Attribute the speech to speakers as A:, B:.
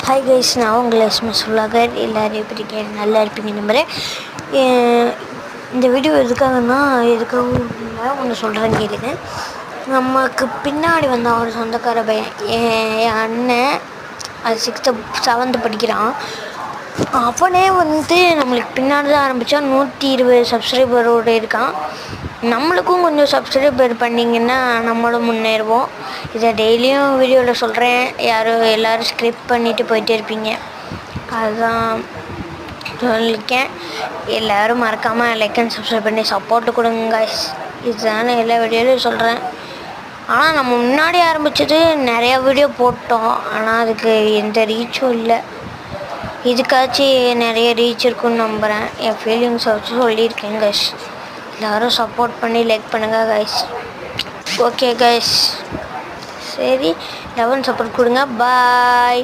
A: Hi guys, நான் உங்களை சுல்லாகர். எல்லோரும் எப்படி இருக்கீங்க? நல்லா இருப்பீங்க நம்புகிறேன். இந்த வீடியோ எதுக்காகன்னா எதுக்காகவும் இல்லை, ஒன்று சொல்கிறேன் கேளுங்க. நமக்கு பின்னாடி வந்த ஒரு சொந்தக்கார பையன், என் அண்ணன், அது 6th 7th படிக்கிறான். அவனே நம்மளுக்கு பின்னாடி தான் ஆரம்பித்தான். 120 சப்ஸ்கிரைபரோடு இருக்கான். நம்மளுக்கும் கொஞ்சம் சப்ஸ்கிரைபர் பண்ணிங்கன்னா நம்மளும் முன்னேறுவோம். இதை டெய்லியும் வீடியோவில் சொல்கிறேன். எல்லோரும் ஸ்கிரிப்ட் பண்ணிவிட்டு போயிட்டே இருப்பீங்க, அதுதான் சொல்லியிருக்கேன். எல்லோரும் மறக்காமல் லைக் அண்ட் சப்ஸ்கிரைப் பண்ணி சப்போர்ட்டு கொடுங்க கைஸ். இதுதான் எல்லா வீடியோலையும் சொல்கிறேன். ஆனால் நம்ம முன்னாடி ஆரம்பித்தது நிறையா வீடியோ போட்டோம், ஆனால் அதுக்கு எந்த ரீச்சும் இல்லை. இதுக்காச்சும் நிறைய ரீச் இருக்குன்னு நம்புகிறேன். என் ஃபீலிங்ஸை வச்சு சொல்லியிருக்கேன் கைஸ். எல்லோரும் சப்போர்ட் பண்ணி லைக் பண்ணுங்கள் கைஸ். ஓகே கைஸ், சரி, லெவன் சப்போர்ட் கொடுங்க. பாய்.